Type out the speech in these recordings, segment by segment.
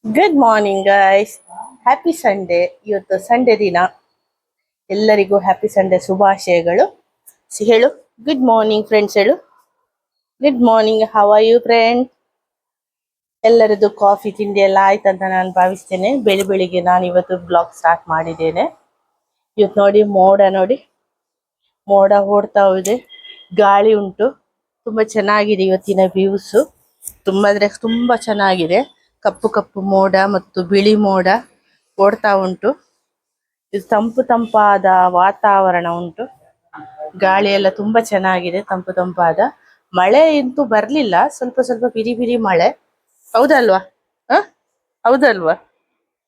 Good morning guys. Happy Sunday. ಇವತ್ತು Sunday ದಿನ. ಎಲ್ಲರಿಗೂ ಹ್ಯಾಪಿ ಸಂಡೇ ಶುಭಾಶಯಗಳು. ಹೇಳು ಗುಡ್ ಮಾರ್ನಿಂಗ್ ಫ್ರೆಂಡ್ಸ್. ಹೇಳು good morning. How are you friend? ಎಲ್ಲರದ್ದು ಕಾಫಿ ತಿಂಡಿ ಎಲ್ಲ ಆಯ್ತಂತ ನಾನು ಭಾವಿಸ್ತೇನೆ. ಬೆಳಿಗ್ಗೆ ನಾನು ಇವತ್ತು ಬ್ಲಾಗ್ ಸ್ಟಾರ್ಟ್ ಮಾಡಿದ್ದೇನೆ. ಇವತ್ತು ನೋಡಿ ಮೋಡ ಓಡ್ತಾ ಇದೆ, ಗಾಳಿ ಉಂಟು, ತುಂಬಾ ಚೆನ್ನಾಗಿದೆ ಇವತ್ತಿನ ವ್ಯೂಸ್. ತುಂಬಾ ಅಂದ್ರೆ ತುಂಬಾ ಚೆನ್ನಾಗಿದೆ. ಕಪ್ಪು ಕಪ್ಪು ಮೋಡ ಮತ್ತು ಬಿಳಿ ಮೋಡ ಓಡ್ತಾ ಉಂಟು. ಇದು ತಂಪಾದ ವಾತಾವರಣ ಉಂಟು. ಗಾಳಿ ಎಲ್ಲ ತುಂಬಾ ಚೆನ್ನಾಗಿದೆ, ತಂಪಾದ. ಮಳೆ ಅಂತೂ ಬರ್ಲಿಲ್ಲ, ಸ್ವಲ್ಪ ಸ್ವಲ್ಪ ಬಿರಿ ಮಳೆ. ಹೌದಲ್ವಾ? ಹ ಹೌದಲ್ವಾ?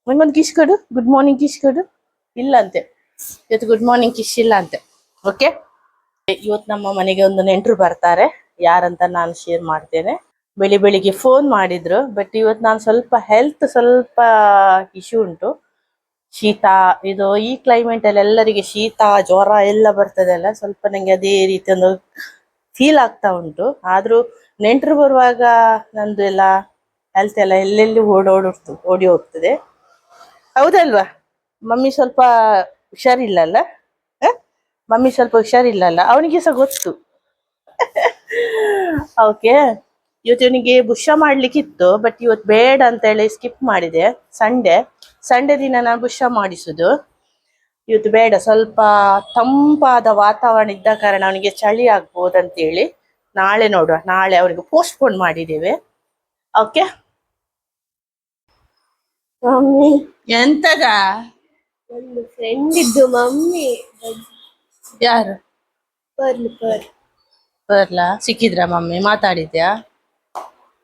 ನಂಗೊಂದು ಕಿಶ್ ಕೊಡು, ಗುಡ್ ಮಾರ್ನಿಂಗ್ ಕಿಶ್ ಕೊಡು. ಇಲ್ಲ ಅಂತೆ ಇವತ್ತು, ಗುಡ್ ಮಾರ್ನಿಂಗ್ ಕಿಶ್ ಇಲ್ಲ ಅಂತೆ. ಓಕೆ, ಇವತ್ತು ನಮ್ಮ ಮನೆಗೆ ಒಂದು ನೆಂಟರು ಬರ್ತಾರೆ. ಯಾರಂತ ನಾನು ಶೇರ್ ಮಾಡ್ತೇನೆ. ಬೆಳಿಗ್ಗೆ ಫೋನ್ ಮಾಡಿದ್ರು, ಬಟ್ ಇವತ್ತು ನಾನು ಸ್ವಲ್ಪ ಇಶ್ಯೂ ಉಂಟು. ಶೀತ, ಇದು ಈ ಕ್ಲೈಮೇಟ್ ಅಲ್ಲಿ ಎಲ್ಲರಿಗೆ ಶೀತ ಜ್ವರ ಎಲ್ಲ ಬರ್ತದೆ ಅಲ್ಲ, ಸ್ವಲ್ಪ ನಂಗೆ ಅದೇ ರೀತಿ ಒಂದು ಫೀಲ್ ಆಗ್ತಾ ಉಂಟು. ಆದ್ರೂ ನೆಂಟರು ಬರುವಾಗ ನಂದು ಎಲ್ಲ ಹೆಲ್ತ್ ಎಲ್ಲ ಎಲ್ಲೆಲ್ಲಿ ಓಡಿ ಹೋಗ್ತದೆ. ಹೌದಲ್ವಾ? ಮಮ್ಮಿ ಸ್ವಲ್ಪ ಹುಷಾರಿಲ್ಲಲ್ಲ. ಮಮ್ಮಿ ಸ್ವಲ್ಪ ಹುಷಾರಿಲ್ಲಲ್ಲ, ಅವನಿಗೆ ಸಹ ಗೊತ್ತು. ಓಕೆ, ಇವತ್ತು ಇವನಿಗೆ ಬುಷ ಮಾಡ್ಲಿಕ್ಕಿತ್ತು, ಬಟ್ ಇವತ್ತು ಬೇಡ ಅಂತ ಹೇಳಿ ಸ್ಕಿಪ್ ಮಾಡಿದೆ. ಸಂಡೇ ದಿನ ನಾನು ಬುಷ ಮಾಡಿಸುದು. ಇವತ್ತು ಬೇಡ, ಸ್ವಲ್ಪ ತಂಪಾದ ವಾತಾವರಣ ಇದ್ದ ಕಾರಣ ಅವನಿಗೆ ಚಳಿ ಆಗ್ಬೋದಂತೇಳಿ ನಾಳೆ ನೋಡುವ, ನಾಳೆ ಅವರಿಗೆ ಪೋಸ್ಟ್ಪೋನ್ ಮಾಡಿದ್ದೇವೆ. ಓಕೆ ಮಮ್ಮಿ, ಎಂತದ ಒಂದು ಫ್ರೆಂಡ್ ಇದ್ದು ಮಮ್ಮಿ. ಯಾರು? ಪರ್ಲು ಬರ್ಲಾ? ಸಿಕ್ಕಿದ್ರ ಮಮ್ಮಿ? ಮಾತಾಡಿದ್ಯಾ?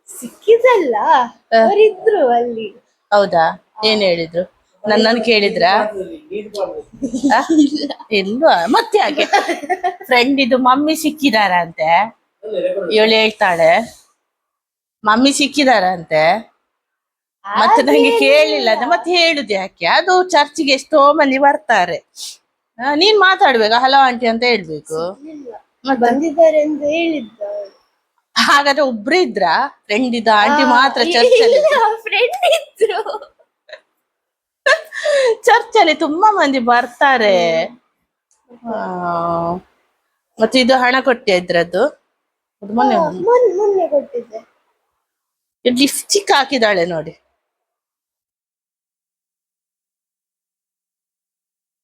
ಸಿಕ್ಕಿದಲ್ಲ, ಅವರಿದ್ರು ಅಲ್ಲಿ. ಹೌದಾ? ಏನ್ ಹೇಳಿದ್ರು? ನನ್ನನ್ನು ಕೇಳಿದ್ರ? ಇಲ್ವಾ? ಮತ್ತೆ ಯಾಕೆ? ಫ್ರೆಂಡ್ ಇದು ಮಮ್ಮಿ ಸಿಕ್ಕಿದಾರಂತೆ, ಇವಳು ಹೇಳ್ತಾಳೆ ಮಮ್ಮಿ ಸಿಕ್ಕಿದಾರಂತೆ. ಮತ್ತೆ ನಂಗೆ ಕೇಳಿಲ್ಲ ಅಂದ್ರೆ ಮತ್ತೆ ಹೇಳುದು ಯಾಕೆ? ಅದು ಚರ್ಚಿಗೆ ಎಷ್ಟೋ ಮಂದಿ ಬರ್ತಾರೆ, ನೀನ್ ಮಾತಾಡ್ಬೇಕು, ಹಲೋ ಆಂಟಿ ಅಂತ ಹೇಳ್ಬೇಕು. ಬಂದಿದ್ದಾರೆ ಅಂತ ಹೇಳಿದ್ದ. ಹಾಗಾದ್ರೆ ಒಬ್ರು ಇದ್ರ ಫ್ರೆಂಡ್ ಇದ್ದ ಆಂಟಿ ಮಾತ್ರ ಚರ್ಚಲ್ಲಿ? ಫ್ರೆಂಡ್ ಇದ್ರು. ಚರ್ಚಲ್ಲಿ ತುಂಬಾ ಮಂದಿ ಬರ್ತಾರೆ. ಮತ್ತೆ ಇದು ಹಣ ಕೊಟ್ಟೆ ಇದ್ರದ್ದು? ಮೊನ್ನೆ ಕೊಟ್ಟಿದ್ದೆ. ಲಿಪ್ಸ್ಟಿಕ್ ಹಾಕಿದಾಳೆ ನೋಡಿ.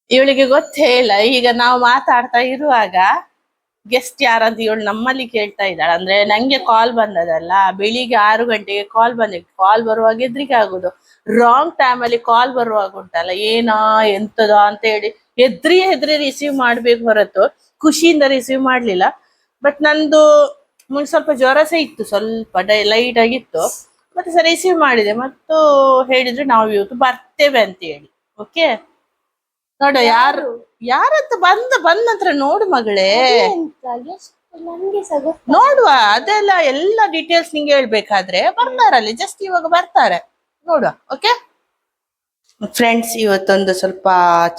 ಇವಳಿಗೆ ಗೊತ್ತೇ ಇಲ್ಲ, ಈಗ ನಾವು ಮಾತಾಡ್ತಾ ಇರುವಾಗ ಗೆಸ್ಟ್ ಯಾರಂತ ಇವಳು ನಮ್ಮಲ್ಲಿ ಕೇಳ್ತಾ ಇದ್ದಾಳೆ. ಅಂದ್ರೆ ನಂಗೆ ಕಾಲ್ ಬಂದದಲ್ಲ, ಬೆಳಿಗ್ಗೆ 6 ಗಂಟೆಗೆ ಕಾಲ್ ಬಂದಿತ್ತು. ಕಾಲ್ ಬರುವಾಗ ಹೆದ್ರಿಕೆ ಆಗುದು, ರಾಂಗ್ ಟೈಮ್ ಅಲ್ಲಿ ಕಾಲ್ ಬರುವಾಗ ಉಂಟಲ್ಲ, ಎಂತದ ಅಂತ ಹೇಳಿ ಹೆದ್ರಿ ರಿಸೀವ್ ಮಾಡ್ಬೇಕು ಹೊರತು ಖುಷಿಯಿಂದ ರಿಸೀವ್ ಮಾಡ್ಲಿಲ್ಲ. ಬಟ್ ನಂದು ಸ್ವಲ್ಪ ಜ್ವರ ಸಹ ಇತ್ತು, ಸ್ವಲ್ಪ ಲೈಟ್ ಆಗಿತ್ತು. ಮತ್ತೆ ಸಹ ರಿಸೀವ್ ಮಾಡಿದೆ. ಮತ್ತು ಹೇಳಿದ್ರು ನಾವು ಇವತ್ತು ಬರ್ತೇವೆ ಅಂತ ಹೇಳಿ. ಓಕೆ, ನೋಡ ಯಾರಂತ ಬಂದ ನೋಡು ಮಗಳೇ, ನೋಡುವ. ಅದೆಲ್ಲ ಎಲ್ಲ ಡೀಟೇಲ್ಸ್ ನಿಂಗೆ ಹೇಳ್ಬೇಕಾದ್ರೆ ಬರ್ತಾರಲ್ಲಿ, ಜಸ್ಟ್ ಇವಾಗ ಬರ್ತಾರೆ, ನೋಡುವ. ಓಕೆ ಫ್ರೆಂಡ್ಸ್, ಇವತ್ತೊಂದು ಸ್ವಲ್ಪ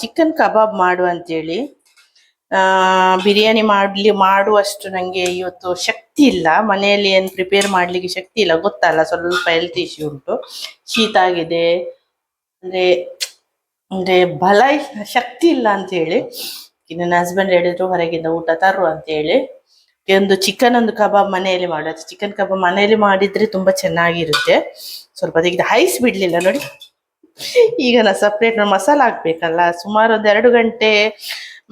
ಚಿಕನ್ ಕಬಾಬ್ ಮಾಡುವ ಅಂತೇಳಿ. ಬಿರಿಯಾನಿ ಮಾಡುವಷ್ಟು ನಂಗೆ ಇವತ್ತು ಶಕ್ತಿ ಇಲ್ಲ. ಮನೆಯಲ್ಲಿ ಏನು ಪ್ರಿಪೇರ್ ಮಾಡ್ಲಿಕ್ಕೆ ಶಕ್ತಿ ಇಲ್ಲ, ಗೊತ್ತಲ್ಲ, ಸ್ವಲ್ಪ ಹೆಲ್ತ್ ಇಶ್ಯೂ ಉಂಟು, ಶೀತ ಆಗಿದೆ. ಅಂದ್ರೆ ಬಲ ಶಕ್ತಿ ಇಲ್ಲ ಅಂತ ಹೇಳಿ ನನ್ನ ಹಸ್ಬೆಂಡ್ ಹೇಳಿದ್ರು ಹೊರಗಿಂದ ಊಟ ತರುವ ಅಂತ ಹೇಳಿ. ಒಂದು ಕಬಾಬ್ ಮನೆಯಲ್ಲಿ ಮಾಡೋದು. ಚಿಕನ್ ಕಬಾಬ್ ಮನೆಯಲ್ಲಿ ಮಾಡಿದ್ರೆ ತುಂಬಾ ಚೆನ್ನಾಗಿರುತ್ತೆ. ಸ್ವಲ್ಪ ಅದಕ್ಕೆ ಐಸ್ ಬಿಡ್ಲಿಲ್ಲ ನೋಡಿ. ಈಗ ನಾ ಸಪ್ರೇಟ್ ಮಸಾಲ ಹಾಕ್ಬೇಕಲ್ಲ, ಸುಮಾರು 1-2 ಗಂಟೆ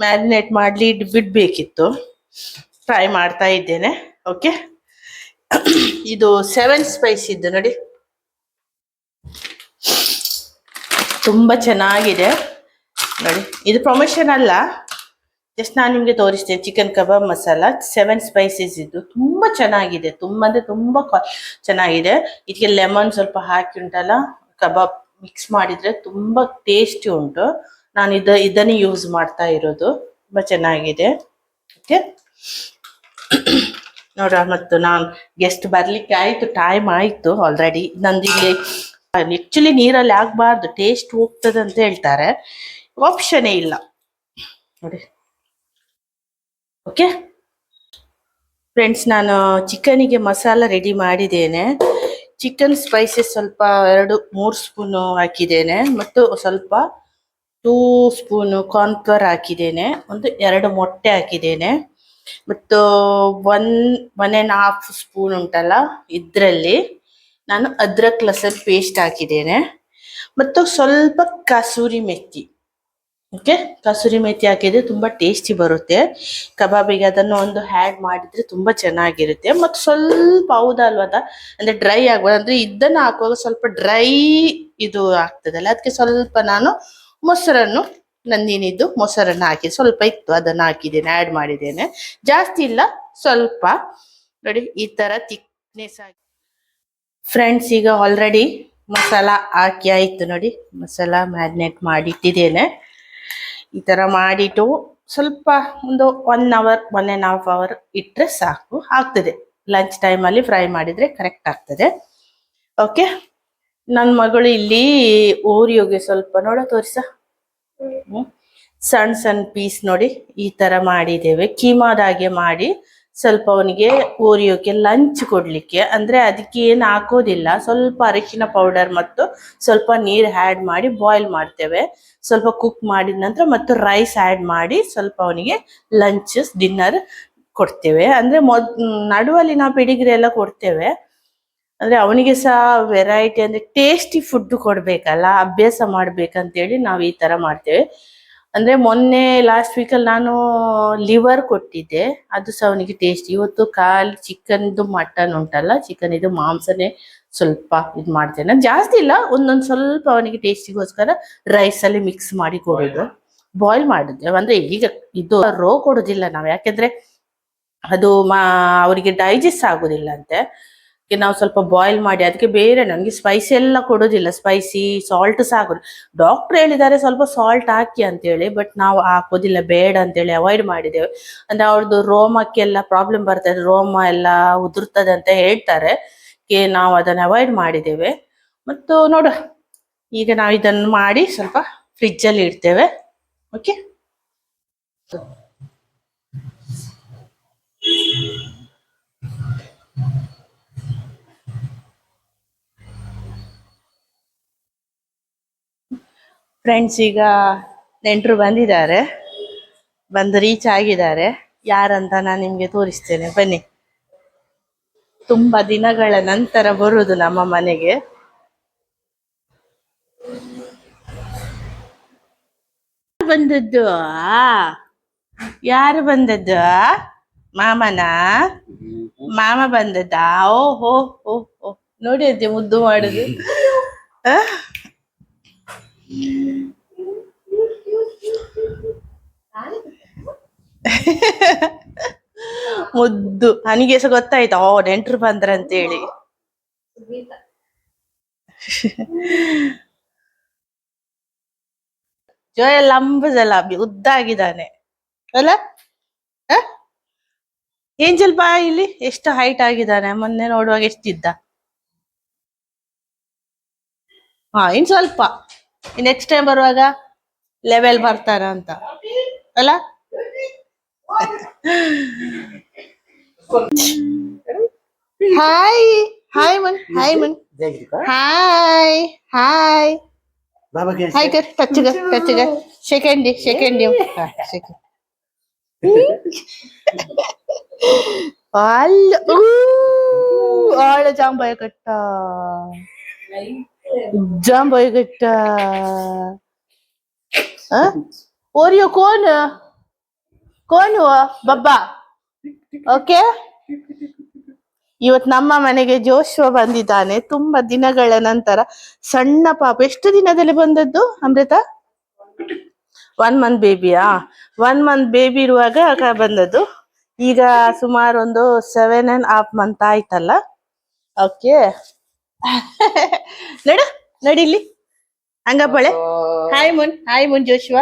ಮ್ಯಾರಿನೇಟ್ ಬಿಡ್ಬೇಕಿತ್ತು. ಟ್ರೈ ಮಾಡ್ತಾ ಇದ್ದೇನೆ. ಓಕೆ, ಇದು 7 ಸ್ಪೈಸ್ ಇದ್ದು ನೋಡಿ, ತುಂಬಾ ಚೆನ್ನಾಗಿದೆ ನೋಡಿ. ಇದು ಪ್ರಮೋಷನ್ ಅಲ್ಲ, ಜಸ್ಟ್ ನಾನು ನಿಮ್ಗೆ ತೋರಿಸ್ತೇನೆ. ಚಿಕನ್ ಕಬಾಬ್ ಮಸಾಲ 7 ಸ್ಪೈಸಸ್ ಇದ್ದು ತುಂಬಾ ಚೆನ್ನಾಗಿದೆ, ತುಂಬಾ ಅಂದ್ರೆ ತುಂಬಾ ಚೆನ್ನಾಗಿದೆ. ಇದಕ್ಕೆ ಲೆಮನ್ ಸ್ವಲ್ಪ ಹಾಕಿ ಉಂಟಲ್ಲ, ಕಬಾಬ್ ಮಿಕ್ಸ್ ಮಾಡಿದ್ರೆ ತುಂಬಾ ಟೇಸ್ಟಿ ಉಂಟು. ನಾನು ಇದನ್ನೇ ಯೂಸ್ ಮಾಡ್ತಾ ಇರೋದು, ತುಂಬಾ ಚೆನ್ನಾಗಿದೆ. ಓಕೆ ನೋಡ್ರ, ಮತ್ತು ನಾನು ಗೆಸ್ಟ್ ಬರ್ಲಿಕ್ಕೆ ಆಯ್ತು, ಟೈಮ್ ಆಯ್ತು ಆಲ್ರೆಡಿ. ನಂದು ಇಲ್ಲಿ ಆಕ್ಚುಲಿ ನೀರಲ್ಲಿ ಆಗ್ಬಾರ್ದು, ಟೇಸ್ಟ್ ಹೋಗ್ತದೆ ಅಂತ ಹೇಳ್ತಾರೆ, ಆಪ್ಷನೇ ಇಲ್ಲ ನೋಡಿ. ಓಕೆ ಫ್ರೆಂಡ್ಸ್, ನಾನು ಚಿಕನಿಗೆ ಮಸಾಲ ರೆಡಿ ಮಾಡಿದ್ದೇನೆ. ಚಿಕನ್ ಸ್ಪೈಸಸ್ ಸ್ವಲ್ಪ 2-3 ಸ್ಪೂನು ಹಾಕಿದ್ದೇನೆ ಮತ್ತು ಸ್ವಲ್ಪ 2 ಸ್ಪೂನು ಕಾರ್ನ್ಫ್ಲವರ್ ಹಾಕಿದ್ದೇನೆ, 2 ಮೊಟ್ಟೆ ಹಾಕಿದ್ದೇನೆ ಮತ್ತು 1.5 ಸ್ಪೂನ್ ಉಂಟಲ್ಲ ಇದರಲ್ಲಿ ನಾನು ಅದ್ರಕ್ ಲಸನ್ ಪೇಸ್ಟ್ ಹಾಕಿದ್ದೇನೆ ಮತ್ತು ಸ್ವಲ್ಪ ಕಸೂರಿ ಮೆಥಿ. ಓಕೆ, ಕಸೂರಿ ಮೆಥಿ ಹಾಕಿದ್ರೆ ತುಂಬಾ ಟೇಸ್ಟಿ ಬರುತ್ತೆ ಕಬಾಬಿಗೆ. ಅದನ್ನು ಒಂದು ಆ್ಯಡ್ ಮಾಡಿದ್ರೆ ತುಂಬಾ ಚೆನ್ನಾಗಿರುತ್ತೆ. ಮತ್ತು ಸ್ವಲ್ಪ ಹೌದಲ್ವದ ಅಂದ್ರೆ ಡ್ರೈ ಆಗ್ಬೋದು, ಅಂದ್ರೆ ಇದನ್ನ ಹಾಕುವಾಗ ಸ್ವಲ್ಪ ಡ್ರೈ ಇದು ಆಗ್ತದಲ್ಲ, ಅದಕ್ಕೆ ಸ್ವಲ್ಪ ನಾನು ಮೊಸರನ್ನು ನಂದಿನಿದ್ದು ಮೊಸರನ್ನು ಹಾಕಿ ಸ್ವಲ್ಪ ಇತ್ತು ಅದನ್ನು ಹಾಕಿದ್ದೇನೆ, ಆ್ಯಡ್ ಮಾಡಿದ್ದೇನೆ. ಜಾಸ್ತಿ ಇಲ್ಲ, ಸ್ವಲ್ಪ ನೋಡಿ ಈ ತರ ಥಿಕ್ನೆಸ್ ಆಗಿ. ಫ್ರೆಂಡ್ಸ್, ಈಗ ಆಲ್ರೆಡಿ ಮಸಾಲ ಹಾಕಿ ಆಯ್ತು ನೋಡಿ, ಮಸಾಲ ಮ್ಯಾರಿನೇಟ್ ಮಾಡಿ ಇಟ್ಟಿದ್ದೇನೆ. ಈ ತರ ಮಾಡಿಟ್ಟು ಸ್ವಲ್ಪ ಒಂದು 1 ಅವರ್ 1.5 ಅವರ್ ಇಟ್ಟರೆ ಸಾಕು, ಆಗ್ತದೆ. ಲಂಚ್ ಟೈಮಲ್ಲಿ ಫ್ರೈ ಮಾಡಿದ್ರೆ ಕರೆಕ್ಟ್ ಆಗ್ತದೆ. ಓಕೆ, ನನ್ನ ಮಗಳು ಇಲ್ಲಿ ಓರಿಯೋಗೆ ಸ್ವಲ್ಪ ನೋಡ ತೋರಿಸ, ಸಣ್ಣ ಸಣ್ಣ ಪೀಸ್ ನೋಡಿ ಈ ತರ ಮಾಡಿದ್ದೇವೆ, ಕೀಮಾದಾಗೆ ಮಾಡಿ ಸ್ವಲ್ಪ ಅವನಿಗೆ ಓರಿಯೋಕ್ಕೆ ಲಂಚ್ ಕೊಡ್ಲಿಕ್ಕೆ. ಅಂದ್ರೆ ಅದಕ್ಕೆ ಏನು ಹಾಕೋದಿಲ್ಲ, ಸ್ವಲ್ಪ ಅರಿಶಿನ ಪೌಡರ್ ಮತ್ತು ಸ್ವಲ್ಪ ನೀರು ಆ್ಯಡ್ ಮಾಡಿ ಬಾಯ್ಲ್ ಮಾಡ್ತೇವೆ. ಸ್ವಲ್ಪ ಕುಕ್ ಮಾಡಿದ ನಂತರ ಮತ್ತು ರೈಸ್ ಆ್ಯಡ್ ಮಾಡಿ ಸ್ವಲ್ಪ ಅವನಿಗೆ ಲಂಚ್ ಡಿನ್ನರ್ ಕೊಡ್ತೇವೆ. ಅಂದ್ರೆ ನಡುವಲ್ಲಿ ನಾವು ಪೆಡಿಗ್ರಿ ಎಲ್ಲ ಕೊಡ್ತೇವೆ. ಅಂದ್ರೆ ಅವನಿಗೆ ಸಹ ವೆರೈಟಿ ಅಂದ್ರೆ ಟೇಸ್ಟಿ ಫುಡ್ ಕೊಡ್ಬೇಕಲ್ಲ, ಅಭ್ಯಾಸ ಮಾಡ್ಬೇಕಂತೇಳಿ ನಾವು ಈ ತರ ಮಾಡ್ತೇವೆ. ಅಂದ್ರೆ ಮೊನ್ನೆ ಲಾಸ್ಟ್ ವೀಕಲ್ಲಿ ನಾನು ಲಿವರ್ ಕೊಟ್ಟಿದ್ದೆ, ಅದು ಸಹ ಅವನಿಗೆ ಟೇಸ್ಟ್. ಇವತ್ತು ಖಾಲಿ ಚಿಕನ್ದು ಮಟನ್ ಉಂಟಲ್ಲ, ಚಿಕನ್ ಇದು ಮಾಂಸನೇ ಸ್ವಲ್ಪ ಇದು ಮಾಡ್ತೇನೆ, ಜಾಸ್ತಿ ಇಲ್ಲ, ಒಂದೊಂದು ಸ್ವಲ್ಪ ಅವನಿಗೆ ಟೇಸ್ಟಿಗೋಸ್ಕರ ರೈಸ್ ಅಲ್ಲಿ ಮಿಕ್ಸ್ ಮಾಡಿ ಕೊಡೋದು. ಬಾಯ್ಲ್ ಮಾಡಿದ್ದೆ, ಅಂದ್ರೆ ಈಗ ಇದು ರೋ ಕೊಡೋದಿಲ್ಲ ನಾವು, ಯಾಕೆಂದ್ರೆ ಅದು ಅವರಿಗೆ ಡೈಜೆಸ್ಟ್ ಆಗೋದಿಲ್ಲ ಅಂತೆ. ನಾವು ಸ್ವಲ್ಪ ಬಾಯ್ಲ್ ಮಾಡಿ ಅದಕ್ಕೆ ಬೇರೆ, ನನಗೆ ಸ್ಪೈಸಿ ಎಲ್ಲ ಕೊಡೋದಿಲ್ಲ, ಸ್ಪೈಸಿ ಸಾಲ್ಟ್ ಸಹ ಆಗೋದು. ಡಾಕ್ಟರ್ ಹೇಳಿದ್ದಾರೆ ಸ್ವಲ್ಪ ಸಾಲ್ಟ್ ಹಾಕಿ ಅಂತೇಳಿ, ಬಟ್ ನಾವು ಹಾಕೋದಿಲ್ಲ, ಬೇಡ ಅಂತೇಳಿ ಅವಾಯ್ಡ್ ಮಾಡಿದ್ದೇವೆ. ಅಂದ್ರೆ ಅವ್ರದ್ದು ರೋಮಕ್ಕೆಲ್ಲ ಪ್ರಾಬ್ಲಮ್ ಬರ್ತದೆ, ರೋಮ ಎಲ್ಲ ಉದುರ್ತದೆ ಅಂತ ಹೇಳ್ತಾರೆ, ನಾವು ಅದನ್ನು ಅವಾಯ್ಡ್ ಮಾಡಿದ್ದೇವೆ. ಮತ್ತು ನೋಡು, ಈಗ ನಾವು ಇದನ್ನು ಮಾಡಿ ಸ್ವಲ್ಪ ಫ್ರಿಜ್ಜಲ್ಲಿ ಇಡ್ತೇವೆ. ಓಕೆ, ಫ್ರೆಂಡ್ಸ್, ಈಗ ನೆಂಟರು ಬಂದಿದ್ದಾರೆ, ಬಂದು ರೀಚ್ ಆಗಿದ್ದಾರೆ. ಯಾರಂತ ನಾನು ನಿಮ್ಗೆ ತೋರಿಸ್ತೇನೆ, ಬನ್ನಿ. ತುಂಬಾ ದಿನಗಳ ನಂತರ ಬರುವುದು ನಮ್ಮ ಮನೆಗೆ. ಬಂದದ್ದು ಯಾರು ಬಂದದ್ದು? ಮಾಮನ ಮಾಮ ಬಂದದ್ದ? ಓಹೋ ಹೋ ಹೋ, ನೋಡಿ ಅಜ್ಜಿ ಮುದ್ದು ಮಾಡುದು. ಮುದ್ದು. ನನಗೆ ಸಹ ಗೊತ್ತಾಯ್ತು, ನೆಂಟರು ಬಂದ್ರ ಅಂತೇಳಿ. ಜೋಯ ಲಂಬಜಲಾಬಿ ಉದ್ದಾಗಿದ್ದಾನೆ ಅಲ್ಲ? ಏಂಜಲ್ ಬಾ ಇಲ್ಲಿ, ಎಷ್ಟು ಹೈಟ್ ಆಗಿದ್ದಾನೆ, ಮೊನ್ನೆ ನೋಡುವಾಗ ಎಷ್ಟಿದ್ದ. ಇನ್ ಸ್ವಲ್ಪ ನೆಕ್ಸ್ಟ್ ಟೈಮ್ ಬರುವಾಗ ಲೆವೆಲ್ ಬರ್ತಾರ ಅಂತ ಅಲ್ಲ? Hi hi man, hi man, hi hi hi ಕರ್, ಟಚ್ ಕರ್, ಸೆಕೆಂಡ್ ಸೆಕೆಂಡ್ ಅಲ್ಲ ಆಳ ಜಾಂಬಾಯ ಕಟ್ಟ, ಜಾಂಬಾಯ ಕಟ್ಟ. ಓರಿಯೋ ಕೋನ್ ಕೋನ್ ಬಬ್ಬಾ. ಓಕೆ, ಇವತ್ತು ನಮ್ಮ ಮನೆಗೆ ಜೋಶ್ವ ಬಂದಿದ್ದಾನೆ, ತುಂಬಾ ದಿನಗಳ ನಂತರ. ಸಣ್ಣ ಪಾಪ, ಎಷ್ಟು ದಿನದಲ್ಲಿ ಬಂದದ್ದು ಅಮೃತ? 1 ಮಂತ್ ಬೇಬಿಯಾ? 1 ಮಂತ್ ಬೇಬಿ ಇರುವಾಗ ಬಂದದ್ದು. ಈಗ ಸುಮಾರು ಒಂದು 7.5 ಮಂತ್ ಆಯ್ತಲ್ಲ. ಓಕೆ, ನೋಡು ನೋಡಿ ಇಲ್ಲಿ ಹಂಗಪ್ಪಳೆ. ಹಾಯ್ ಮುನ್, ಹಾಯ್ ಮುನ್ ಜೋಶ್ವ.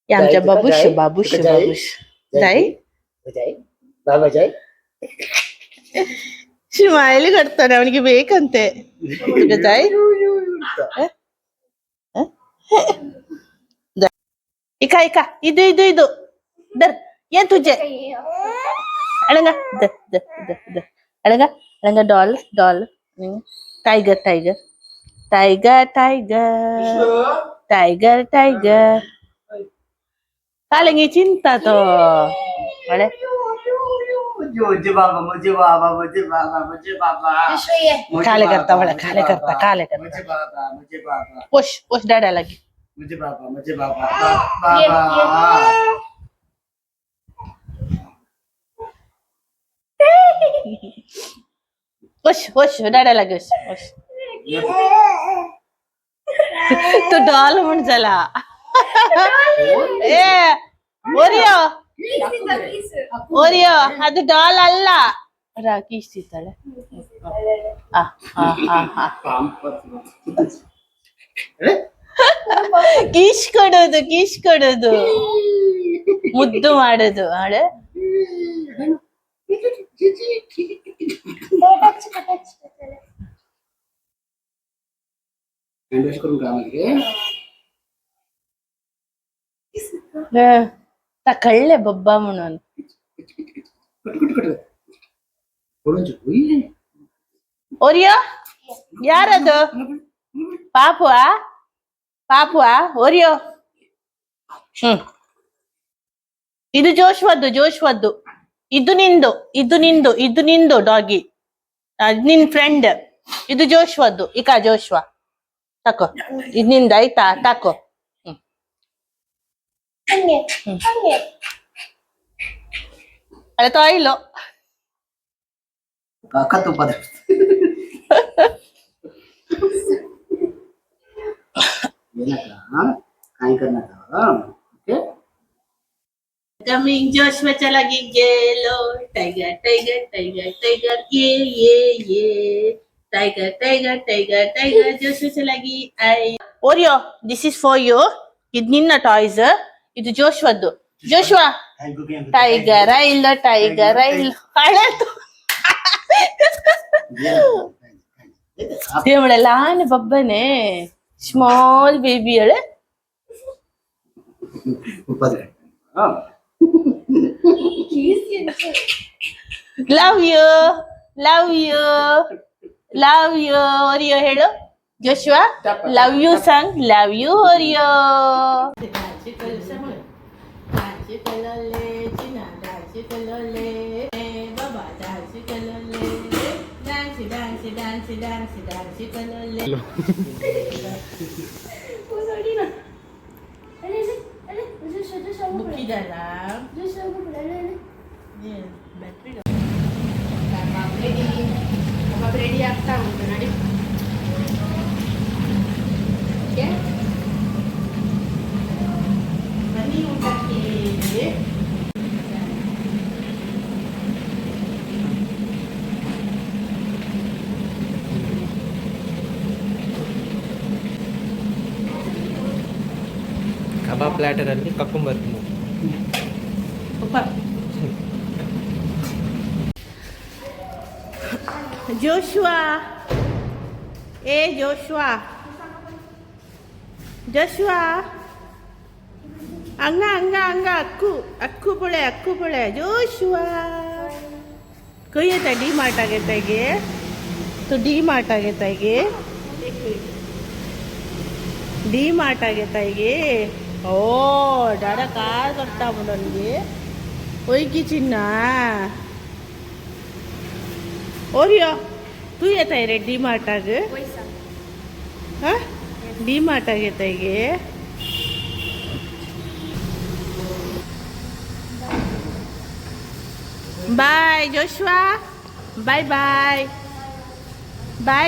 आमच्या बाबूश बाबूश बाबूश जाई बाबा जाई स्माइल करताನೆ, ಅವನಿಗೆ ಬೇಕಂತೆ ಜಾಯ್. ಇಕ ಇಕ ಇದು ಇದು ಇದು ದರ್ ಏನ್ ತುಜೆ ಅಳಂಗ ದ ದ ದ ದ ಅಳಗ ಅಳಗ doll doll tiger tiger tiger tiger tiger tiger ಕಾಲಂಗಿ ಚಿಂತಾ ತೋ ಅಳೆ मुझे बाबा मुझे बाबा मुझे बाबा मुझे बाबा काले करता बड़ा काले करता मुझे बाबा मुझे बाबा पुश डाडा लगी मुझे बाबा बाबा पुश डाडा लगी पुश तू डॉल म्हण झाला ए ओरियो ಓರಿಯೋ ಅದು ಡಾಲ್ ಅಲ್ಲ ಕೀಸ್ತಿದ್ದಾಳೆ ಕೀಶ್ ಕೊಡೋದು ಮುದ್ದು ಮಾಡೋದು ಆಳೆ ಕಳ್ಳೆ ಬೊಬ್ಬ ಮುಣೋನು ಓರಿಯೋ ಯಾರದು ಪಾಪುವಾ ಓರಿಯೋ ಇದು ಜೋಶ್ವದ್ದು ಇದು ನಿಂದು ಡಾಗಿ ನಿನ್ ಫ್ರೆಂಡ್ ಇದು ಜೋಶ್ವದ್ದು ಜೋಶ್ವ ತಕೋ ಇದು ನಿಂದ ಆಯ್ತಾ ತಾಕೋ ಅಲ್ಲ ತಾಯಿಲು ಕತ್ತು ಪದ काय करणार ओके कमिंग जोशवा चला गेलो टाइगर टाइगर टाइगर टाइगर ये टाइगर जोशवा चला गी आई Oreo this is for you ಇದು ನಿನ್ನ ಟಾಯ್ಸ್ ಇದು ಜೋಶ್ವದ್ದು ಜೋಶ್ವಾ ಟೈಗರ್ ಇಲ್ಲ ಹಳೆದು ದೇವಳೆ ಲಾನ್ ಬಬ್ಬನೆ ಸ್ಮಾಲ್ ಬೇಬಿ ಅಳೆ ಲವ್ ಯು ಓರಿಯೋ ಹೇಳು ಜೋಶ್ವಾ ಲವ್ ಯು ಸಂಗ್ ಲವ್ ಯು ಓರಿಯೋ ರೆಡಿ ಆಗ್ತಾ ಉಂಟು ನೋಡಿ ಬನ್ನಿ ಊಟಕ್ಕೆ ಕಬಾಬ್ ಪ್ಲಾಟರ್ ಅಲ್ಲಿ ಕಕ್ಕುಂಬರ್ ಜೋಶ್ವಾ ಹಂಗ ಅಕ್ಕು ಬೊಳೆ ಜೋಶ್ವಾ ಕೊಯ್ಯತ್ತ ಡಿ ಮಾರ್ಟ್ ಆಗೈತಾಗೆ डी मार्ट ಆಗೈತಾ ಈಗ ಓ ಡಾಡಾ ಕಾರ್ ಬರ್ತಾ ಬಂದನಿಗೆ ಓಯ್ಕಿ ಚಿನ್ನ ಓರಿಯೋ तू येत आहे रे डी मार्ट आग हां डी मार्ट ಆಗೈತಾ ಈಗ बाय जोशुआ बाय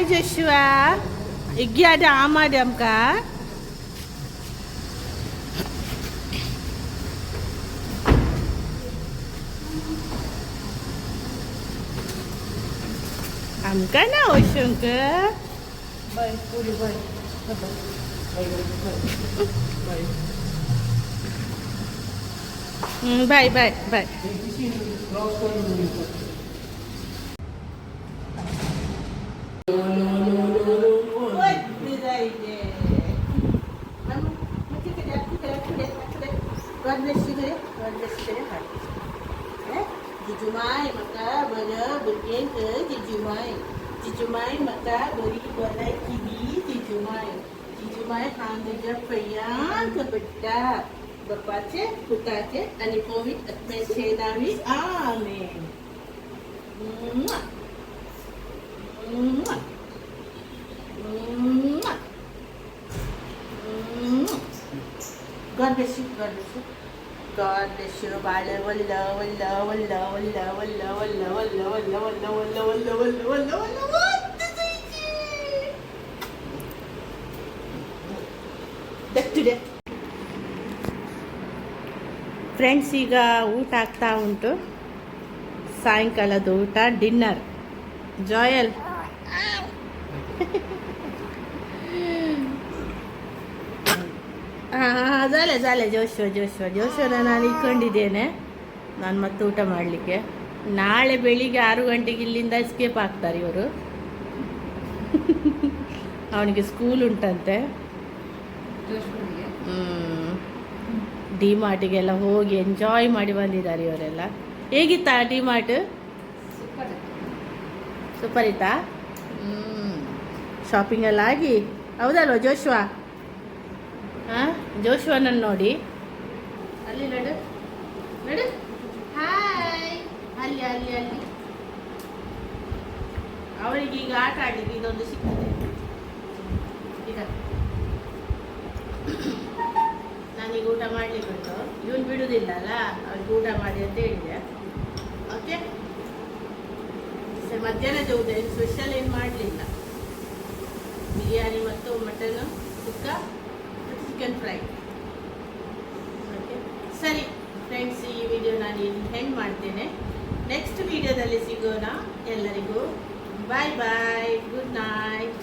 जोशुआ इग्गी ada amadam ka amka na ocean ka bye puri bye bye bye God bless you deh. Jujumai maka bana bergen ke beri boleh kibi Cicu Mai hangga payang ke bedak berpace putace ani covid mesenawi amin. Mwah. Mwah. Mwah. Mwah. God bless you, God bless you. God bless you, Bala. Walla, walla, walla, walla, walla, walla, walla, walla, walla, walla, walla, walla, walla, walla, what? Back to that. Friends, ಈಗ ಊಟ ಆಗ್ತಾ ಉಂಟು. ಸಾಯಂಕಾಲದ ಊಟ, dinner. Joel ಜಾಲೆ ಜೋಶ್ವ ನಾನು ಇಟ್ಕೊಂಡಿದ್ದೇನೆ. ನಾನು ಮತ್ತೆ ಊಟ ಮಾಡಲಿಕ್ಕೆ. ನಾಳೆ ಬೆಳಿಗ್ಗೆ 6 ಗಂಟೆಗೆ ಇಲ್ಲಿಂದ ಎಸ್ಕೇಪ್ ಆಗ್ತಾರೆ ಇವರು. ಅವನಿಗೆ ಸ್ಕೂಲ್ ಉಂಟಂತೆ. ಡಿಮಾರ್ಟಿಗೆಲ್ಲ ಹೋಗಿ ಎಂಜಾಯ್ ಮಾಡಿ ಬಂದಿದ್ದಾರೆ ಇವರೆಲ್ಲ. ಹೇಗಿತ್ತಾ ಡಿಮಾರ್ಟ್? ಸೂಪರ್ ಇತ್ತಾ? ಶಾಪಿಂಗ್ ಎಲ್ಲ ಆಗಿ ಹೌದಲ್ವ ಜೋಶ್ವಾ? ಹಾಂ, ಜೋಶ್ವನನ್ನು ನೋಡಿ ಅಲ್ಲಿ ನಡು ನಡು. ಹಾಯ್. ಅಲ್ಲಿ ಅಲ್ಲಿ ಅಲ್ಲಿ ಅವರಿಗೆ ಈಗ ಆಟ ಆಡಲಿಕ್ಕೆ ಇದೊಂದು ಸಿಗ್ತದೆ. ಈಗ ನಾನೀಗ ಊಟ ಮಾಡಲಿಕ್ಕೆ ಉಂಟು. ಇವನು ಬಿಡುವುದಿಲ್ಲ ಅಲ್ಲ, ಅವ್ರಿಗೆ ಊಟ ಮಾಡಿ ಅಂತ ಹೇಳಿದೆ. ಓಕೆ, ಸರ್ ಮಧ್ಯಾಹ್ನದ ಊಟ ಏನು ಸ್ಪೆಷಲ್ ಏನು ಮಾಡಲಿಲ್ಲ. ಬಿರಿಯಾನಿ ಮತ್ತು ಮಟನ್ ಸುಕ್ಕ ಮತ್ತು ಚಿಕನ್ ಫ್ರೈ. ಓಕೆ ಸರಿ ಫ್ರೆಂಡ್ಸ್, ಈ ವಿಡಿಯೋ ನಾನು ಇಲ್ಲಿ ಎಂಡ್ ಮಾಡ್ತೇನೆ. ನೆಕ್ಸ್ಟ್ ವಿಡಿಯೋದಲ್ಲಿ ಸಿಗೋಣ. ಎಲ್ಲರಿಗೂ ಬಾಯ್ ಬಾಯ್, ಗುಡ್ ನೈಟ್.